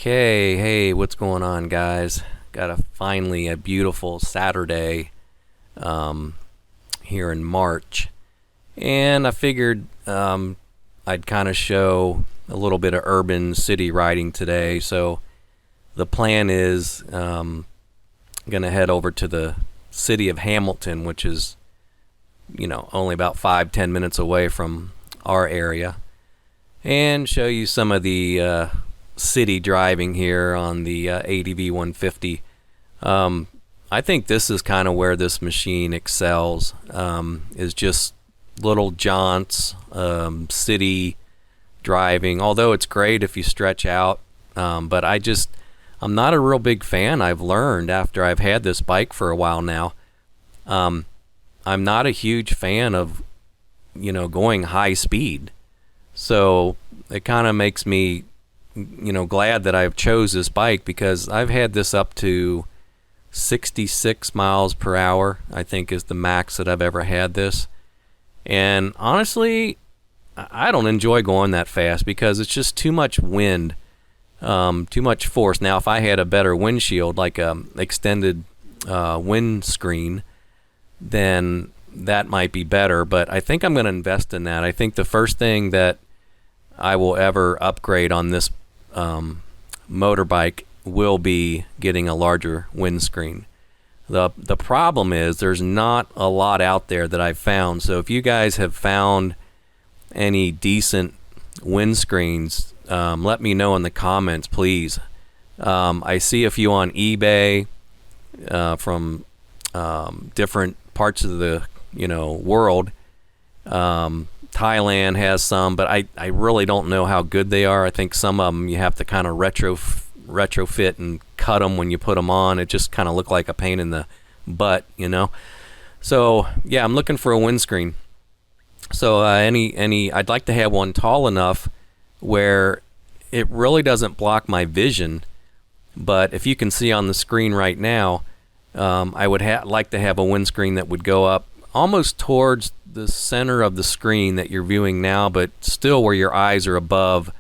Okay, hey, what's going on, guys? Got finally a beautiful Saturday here in March, and I figured I'd kind of show a little bit of urban city riding today. So the plan is going to head over to the city of Hamilton, which is only about 5-10 minutes away from our area, and show you some of the city driving here on the ADV 150. I think this is kind of where this machine excels, is just little jaunts, city driving, although it's great if you stretch out, but I'm not a real big fan. I've learned after I've had this bike for a while now, I'm not a huge fan of going high speed, so it kind of makes me glad that I've chose this bike, because I've had this up to 66 miles per hour, I think is the max that I've ever had this. And honestly, I don't enjoy going that fast because it's just too much wind, too much force. Now, if I had a better windshield, like a extended windscreen, then that might be better. But I think I'm going to invest in that. I think the first thing that I will ever upgrade on this motorbike will be getting a larger windscreen. The problem is there's not a lot out there that I've found. So if you guys have found any decent windscreens, let me know in the comments, please. I see a few on eBay from different parts of the world. Thailand has some, but I really don't know how good they are. I think some of them you have to kind of retrofit and cut them when you put them on. It just kind of look like a pain in the butt, So yeah, I'm looking for a windscreen. So I'd like to have one tall enough where it really doesn't block my vision. But if you can see on the screen right now, I would like to have a windscreen that would go up almost towards the center of the screen that you're viewing now, but still where your eyes are above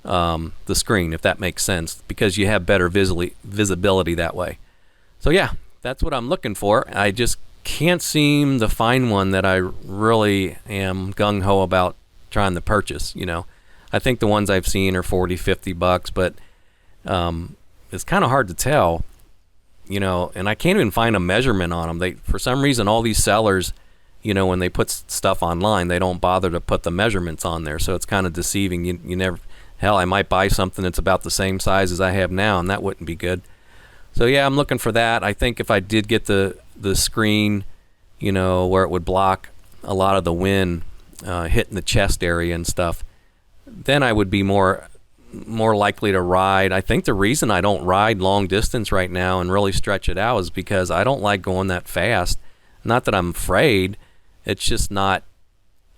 the screen, if that makes sense, because you have better visibility that way. So yeah, that's what I'm looking for. I just can't seem to find one that I really am gung-ho about trying to purchase. I think the ones I've seen are $40-50, but it's kind of hard to tell, and I can't even find a measurement on them. For some reason, all these sellers, when they put stuff online, they don't bother to put the measurements on there, so it's kind of deceiving. You never, hell, I might buy something that's about the same size as I have now, and that wouldn't be good. So yeah, I'm looking for that. I think if I did get the screen, where it would block a lot of the wind hitting the chest area and stuff, then I would be more likely to ride. I think the reason I don't ride long distance right now and really stretch it out is because I don't like going that fast. Not that I'm afraid. It's just not,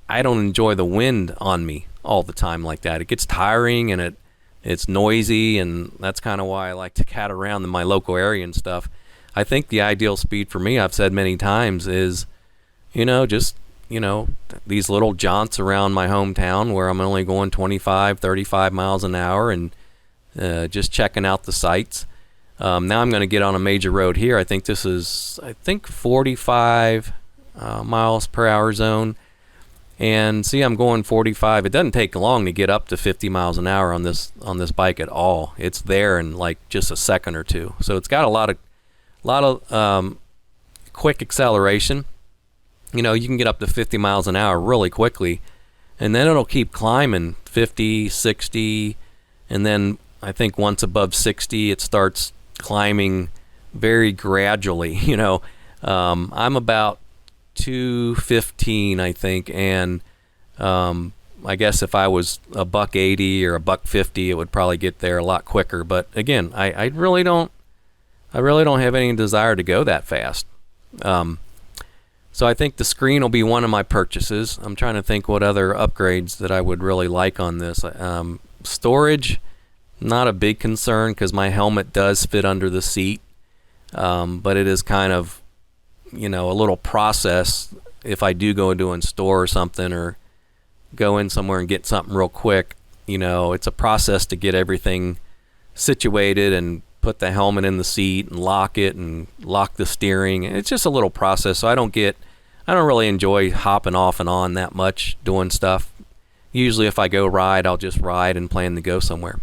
I don't enjoy the wind on me all the time like that. It gets tiring and it's noisy, and that's kind of why I like to cat around in my local area and stuff. I think the ideal speed for me, I've said many times, is, just, these little jaunts around my hometown where I'm only going 25, 35 miles an hour and just checking out the sights. Now I'm going to get on a major road here. I think this is, 45 miles per hour zone. And see, I'm going 45. It doesn't take long to get up to 50 miles an hour on this bike at all. It's there in like just a second or two. So it's got a lot of quick acceleration. You can get up to 50 miles an hour really quickly, and then it'll keep climbing 50, 60, and then I think once above 60, it starts climbing very gradually. I'm about 215, I think, and I guess if I was a $180 or a $150, it would probably get there a lot quicker. But again, I really don't have any desire to go that fast. So I think the screen will be one of my purchases. I'm trying to think what other upgrades that I would really like on this. Storage, not a big concern because my helmet does fit under the seat, but it is kind of a little process if I do go into a store or something, or go in somewhere and get something real quick. It's a process to get everything situated and put the helmet in the seat and lock it and lock the steering. It's just a little process, so I don't really enjoy hopping off and on that much doing stuff. Usually if I go ride, I'll just ride and plan to go somewhere.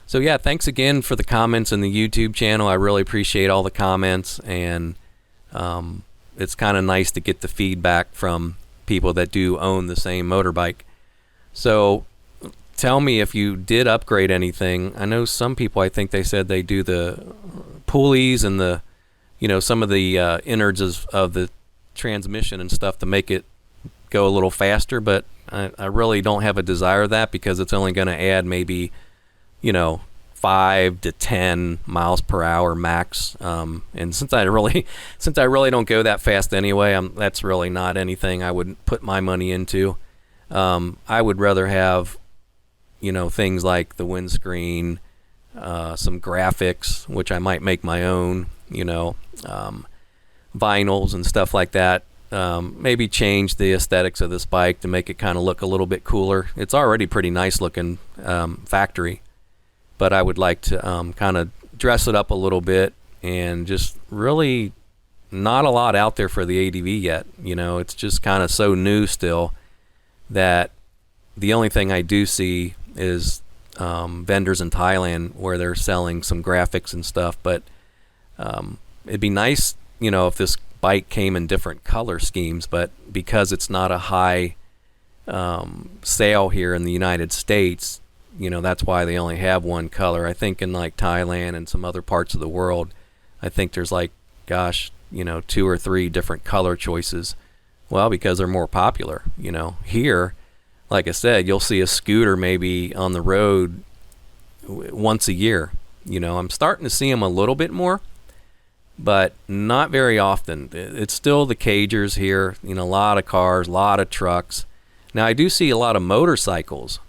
So yeah, thanks again for the comments in the YouTube channel. I really appreciate all the comments, and it's kind of nice to get the feedback from people that do own the same motorbike. So tell me if you did upgrade anything. I know some people, I think they said they do the pulleys and the, some of the innards of the transmission and stuff to make it go a little faster, but I really don't have a desire of that, because it's only going to add maybe 5 to 10 miles per hour max, and since I really don't go that fast anyway, that's really not anything I would put my money into. I would rather have things like the windscreen, some graphics, which I might make my own, vinyls and stuff like that. Maybe change the aesthetics of this bike to make it kind of look a little bit cooler. It's already pretty nice looking factory, but I would like to kind of dress it up a little bit, and just really not a lot out there for the ADV yet. It's just kind of so new still that the only thing I do see is vendors in Thailand where they're selling some graphics and stuff, but it'd be nice, if this bike came in different color schemes, but because it's not a high sale here in the United States, that's why they only have one color. I think in like Thailand and some other parts of the world, I think there's 2 or 3 different color choices. Well, because they're more popular. Here, like I said, you'll see a scooter maybe on the road once a year. I'm starting to see them a little bit more, but not very often. It's still the cagers here, a lot of cars, a lot of trucks. Now, I do see a lot of motorcycles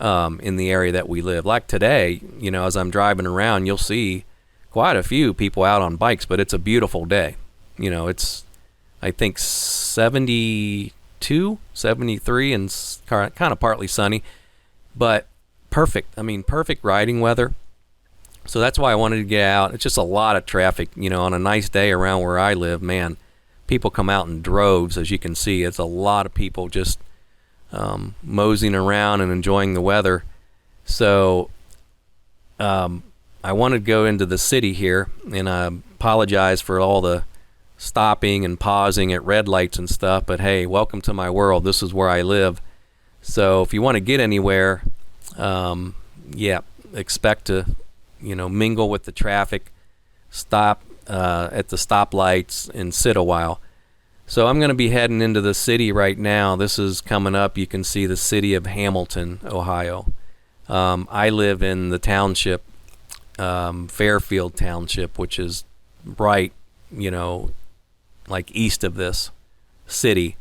in the area that we live. Like today, as I'm driving around, you'll see quite a few people out on bikes, but it's a beautiful day. It's, I think, 72, 73, and kind of partly sunny, but perfect. Perfect riding weather. So that's why I wanted to get out. It's just a lot of traffic, on a nice day around where I live, man. People come out in droves, as you can see. It's a lot of people just moseying around and enjoying the weather. So I wanted to go into the city here, and I apologize for all the stopping and pausing at red lights and stuff, but hey, welcome to my world. This is where I live. So if you want to get anywhere, expect to mingle with the traffic, stop at the stoplights and sit a while. So I'm going to be heading into the city right now. This is coming up. You can see the city of Hamilton, Ohio. I live in the township, Fairfield Township, which is right, east of this city.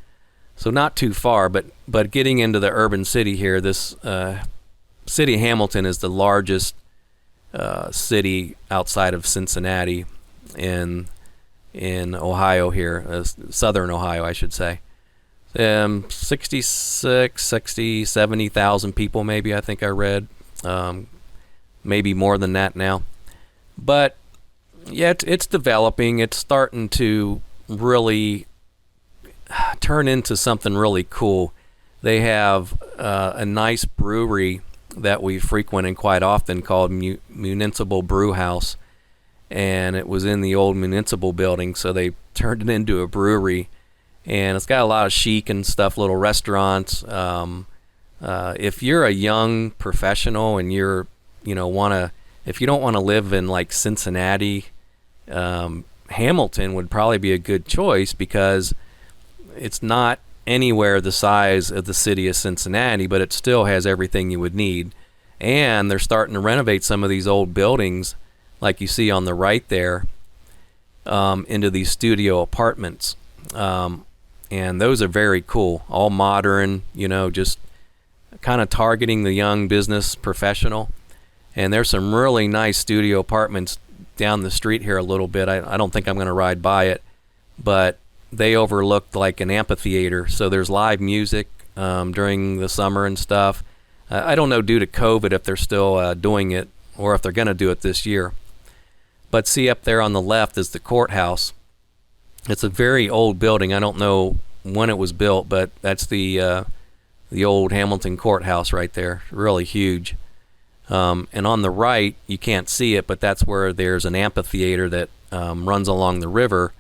So not too far, but getting into the urban city here, this city of Hamilton is the largest city outside of Cincinnati in Ohio here, southern Ohio, I should say. 70,000 people maybe, I think I read. Maybe more than that now. But yeah, it's developing. It's starting to really turn into something really cool. They have a nice brewery that we frequent quite often called Municipal Brew House, and it was in the old municipal building, so they turned it into a brewery, and it's got a lot of chic and stuff, little restaurants. If you're a young professional and you're if you don't want to live in like Cincinnati, Hamilton would probably be a good choice, because it's not anywhere the size of the city of Cincinnati, but it still has everything you would need. And they're starting to renovate some of these old buildings, like you see on the right there, into these studio apartments. And those are very cool, all modern, just kind of targeting the young business professional. And there's some really nice studio apartments down the street here a little bit. I don't think I'm going to ride by it, but they overlooked like an amphitheater, so there's live music during the summer and stuff. I don't know due to COVID if they're still doing it or if they're going to do it this year. But see up there on the left is the courthouse. It's a very old building. I don't know when it was built, but that's the old Hamilton courthouse right there. Really huge. And on the right, you can't see it, but that's where there's an amphitheater that runs along the river.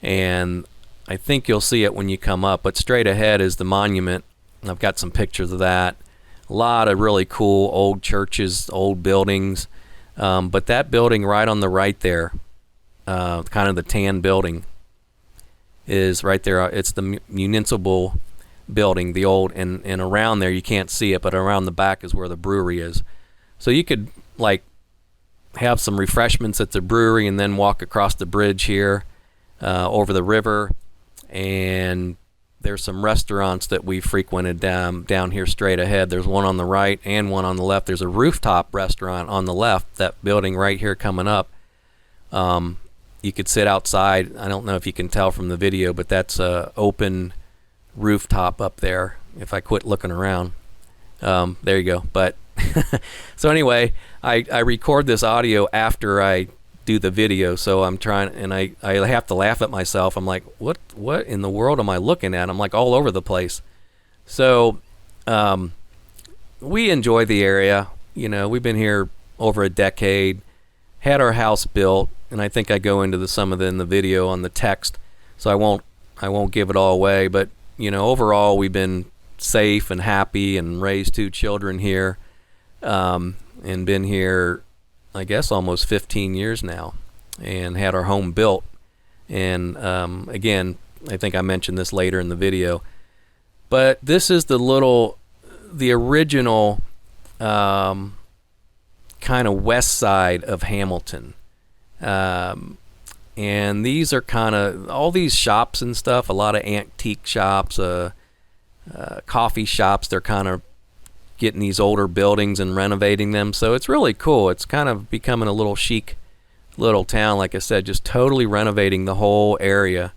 And I think you'll see it when you come up. But straight ahead is the monument. I've got some pictures of that. A lot of really cool old churches, old buildings. But that building right on the right there, kind of the tan building, is right there. It's the municipal building, the old, and around there you can't see it, but around the back is where the brewery is. So you could like have some refreshments at the brewery and then walk across the bridge here over the river. And there's some restaurants that we frequented down here straight ahead. There's one on the right and one on the left. There's a rooftop restaurant on the left, that building right here coming up. You could sit outside. I don't know if you can tell from the video, but that's a open rooftop up there. If I quit looking around, there you go. But so anyway, I record this audio after I do the video, so I'm trying, and I have to laugh at myself. I'm like, what in the world am I looking at? I'm like all over the place. So we enjoy the area. You know, we've been here over a decade, had our house built, and I think I go into some of it in the video on the text, so I won't give it all away. But you know, overall, we've been safe and happy, and raised 2 children here, and been here, I guess, almost 15 years now, and had our home built. And again, I think I mentioned this later in the video, but this is the original kind of west side of Hamilton. And these are kind of all these shops and stuff, a lot of antique shops, coffee shops. They're kind of getting these older buildings and renovating them. So it's really cool. It's kind of becoming a little chic little town, like I said, just totally renovating the whole area.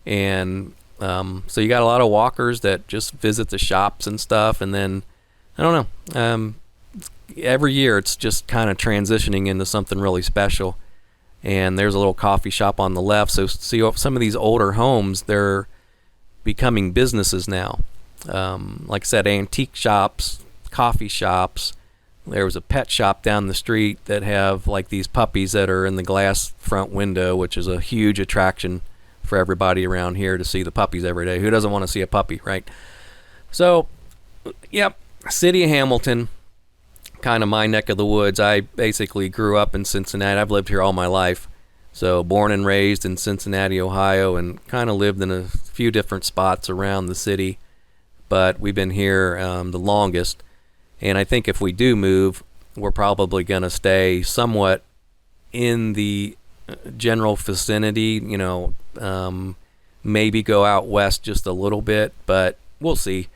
And so you got a lot of walkers that just visit the shops and stuff. And then, I don't know, every year it's just kind of transitioning into something really special. And there's a little coffee shop on the left. So see, some of these older homes, they're becoming businesses now. Like I said, antique shops, coffee shops. There was a pet shop down the street that have like these puppies that are in the glass front window, which is a huge attraction for everybody around here to see the puppies every day. Who doesn't want to see a puppy, right? So, yep, city of Hamilton, kind of my neck of the woods. I basically grew up in Cincinnati. I've lived here all my life. So born and raised in Cincinnati, Ohio, and kind of lived in a few different spots around the city. But we've been here the longest. And I think if we do move, we're probably going to stay somewhat in the general vicinity, you know, maybe go out west just a little bit, but we'll see.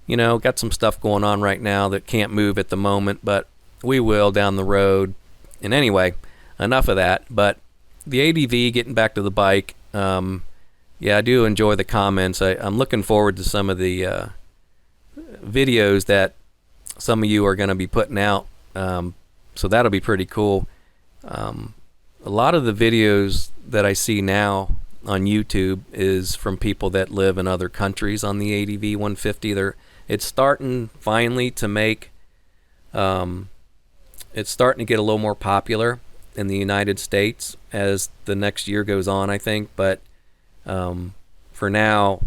You know, got some stuff going on right now that can't move at the moment, but we will down the road. And anyway, enough of that. But the ADV, getting back to the bike, yeah, I do enjoy the comments. I'm looking forward to some of the videos that some of you are going to be putting out. So that'll be pretty cool. A lot of the videos that I see now on YouTube is from people that live in other countries on the ADV 150. It's starting finally to make, it's starting to get a little more popular in the United States as the next year goes on, I think. But for now,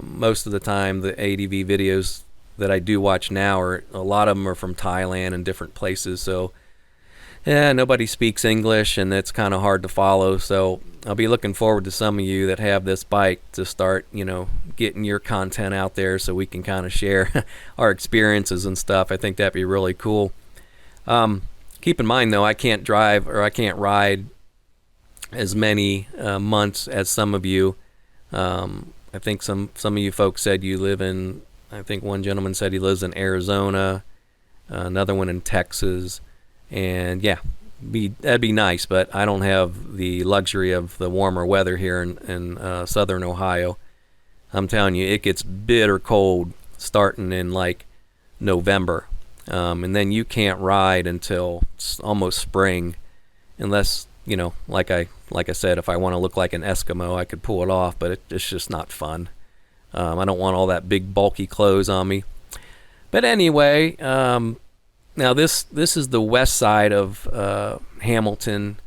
most of the time, the ADV videos that I do watch now a lot of them are from Thailand and different places. So yeah, nobody speaks English and it's kind of hard to follow. So I'll be looking forward to some of you that have this bike to start, you know, getting your content out there so we can kind of share our experiences and stuff. I think that'd be really cool. Keep in mind though, I can't drive or I can't ride as many months as some of you. I think some of you folks said you live in, I think one gentleman said he lives in Arizona, another one in Texas. And yeah, that'd be nice, but I don't have the luxury of the warmer weather here in southern Ohio. I'm telling you, it gets bitter cold starting in like November. and then you can't ride until almost spring, unless, you know, like I said, if I want to look like an Eskimo, I could pull it off, but it's just not fun. I don't want all that big bulky clothes on me. But anyway, now this is the west side of Hamilton.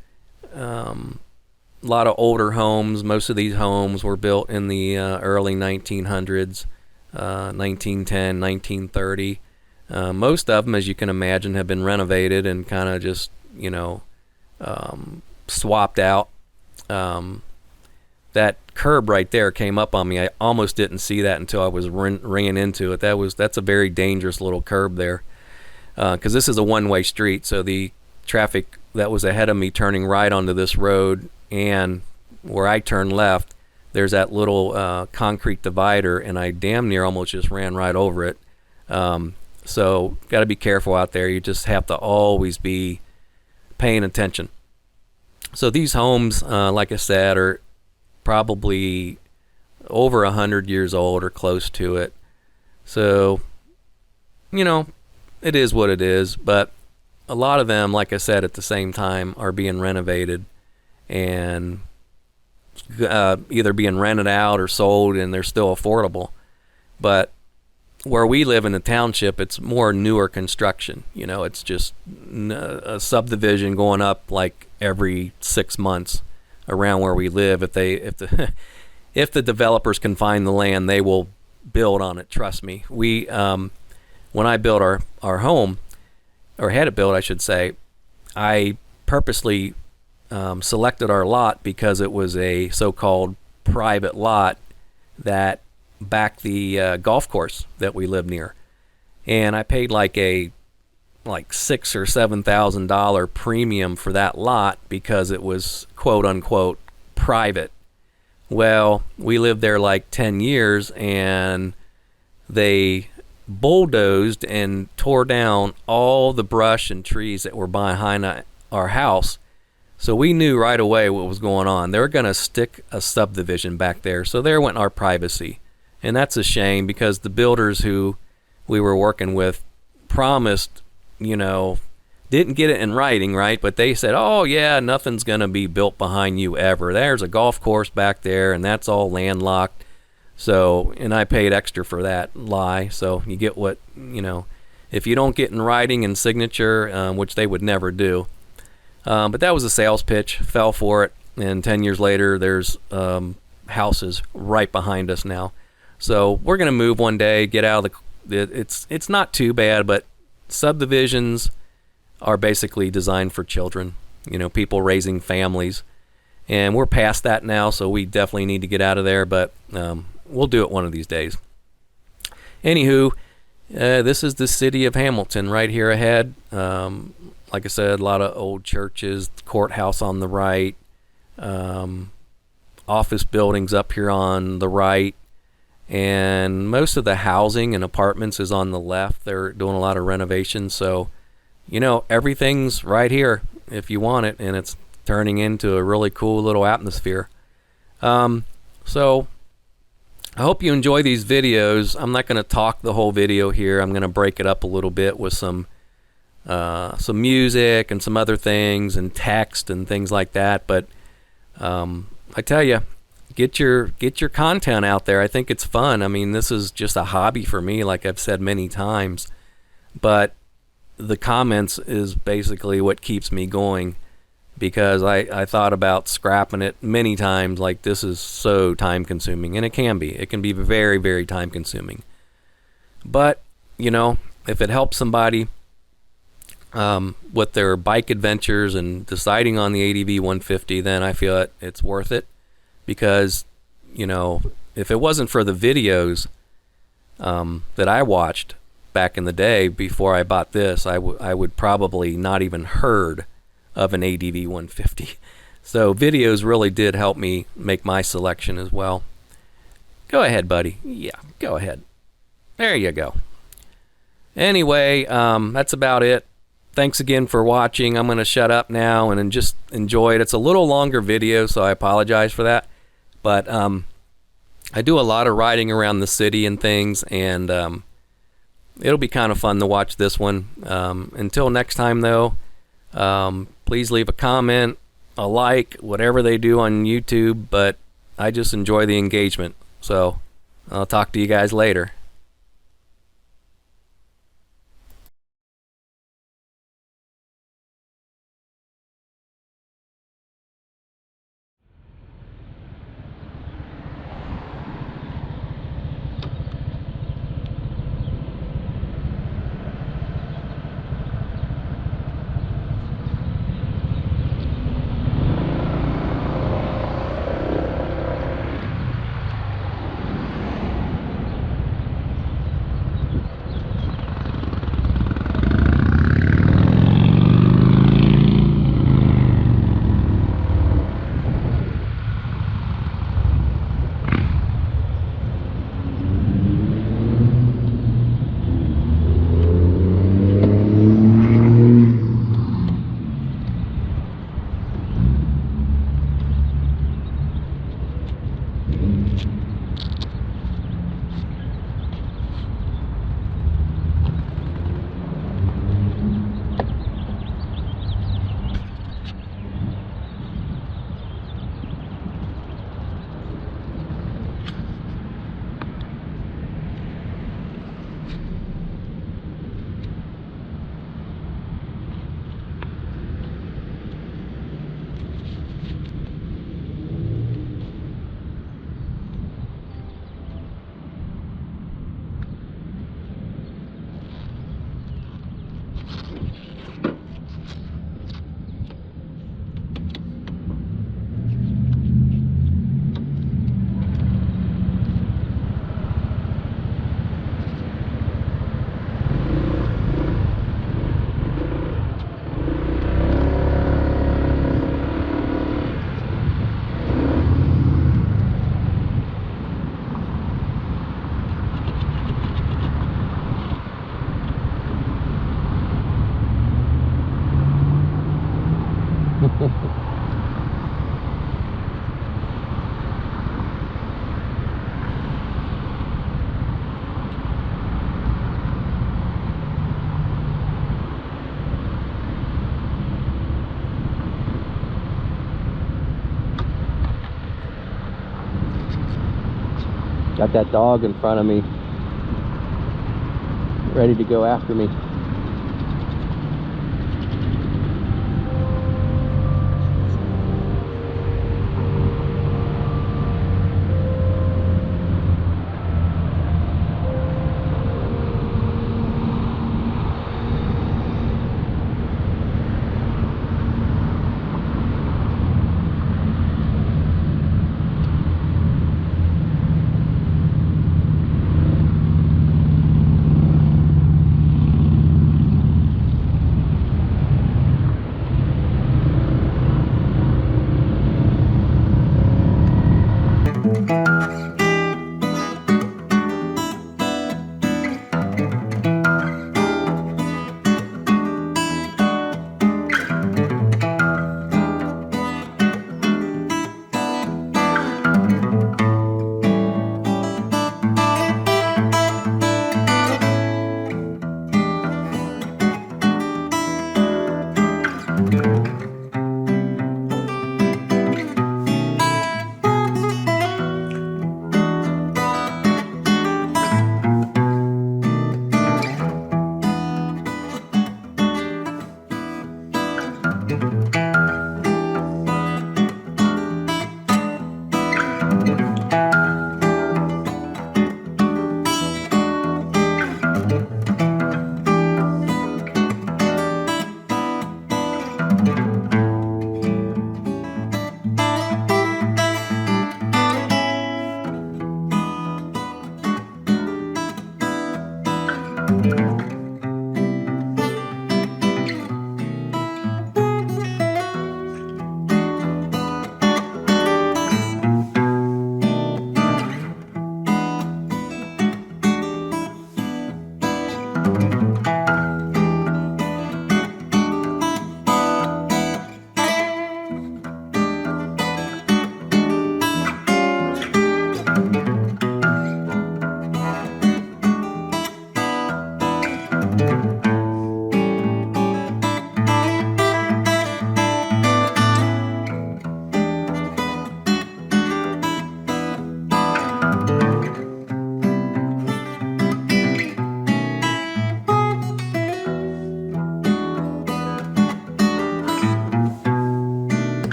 A lot of older homes. Most of these homes were built in the early 1900s, 1910, 1930. Most of them, as you can imagine, have been renovated and kind of just, you know, swapped out. That curb right there came up on me. I almost didn't see that until I was ringing into it. That's a very dangerous little curb there, because this is a one-way street, so the traffic that was ahead of me turning right onto this road, and where I turned left, there's that little concrete divider, and I damn near almost just ran right over it. So got to be careful out there. You just have to always be paying attention. So these homes, like I said, are probably over 100 years old or close to it. So, you know, it is what it is. But a lot of them, like I said, at the same time are being renovated and either being rented out or sold, and they're still affordable. But where we live in the township, it's more newer construction. You know, it's just a subdivision going up like every 6 months around where we live. If the developers can find the land, they will build on it. Trust me. We when I built our home, or had it built, I should say, I purposely selected our lot because it was a so-called private lot that backed the golf course that we live near, and I paid like $6,000 or $7,000 premium for that lot because it was quote unquote private. Well, we lived there like 10 years, and they bulldozed and tore down all the brush and trees that were behind our house. So we knew right away what was going on. They were going to stick a subdivision back there. So there went our privacy. And that's a shame, because the builders who we were working with promised, you know, didn't get it in writing, right? But they said, oh, yeah, nothing's going to be built behind you ever. There's a golf course back there, and that's all landlocked. So, and I paid extra for that lie. So you get what, you know, if you don't get in writing and signature, which they would never do. But that was a sales pitch, fell for it. And 10 years later, there's houses right behind us now. So we're going to move one day, get out of it's not too bad, but subdivisions are basically designed for children, you know, people raising families. And we're past that now, so we definitely need to get out of there, but we'll do it one of these days. Anywho, this is the city of Hamilton right here ahead. Like I said, a lot of old churches, courthouse on the right, office buildings up here on the right, and most of the housing and apartments is on the left. They're doing a lot of renovations, so, you know, everything's right here if you want it, and it's turning into a really cool little atmosphere. So I hope you enjoy these videos. I'm not going to talk the whole video here. I'm going to break it up a little bit with some music and some other things and text and things like that. But I tell you, get your content out there. I think it's fun. I mean, this is just a hobby for me, like I've said many times. But the comments is basically what keeps me going, because I thought about scrapping it many times. Like, this is so time consuming, and it can be very, very time consuming. But, you know, if it helps somebody with their bike adventures and deciding on the ADV 150, then I feel it's worth it. Because, you know, if it wasn't for the videos that I watched back in the day before I bought this, I would probably not even heard of an ADV 150. So videos really did help me make my selection as well. Go ahead, buddy. Yeah, go ahead. There you go. Anyway, that's about it. Thanks again for watching. I'm going to shut up now and just enjoy it. It's a little longer video, so I apologize for that. But I do a lot of riding around the city and things, and it'll be kind of fun to watch this one. Until next time, though, please leave a comment, a like, whatever they do on YouTube. But I just enjoy the engagement. So I'll talk to you guys later. Got that dog in front of me, ready to go after me.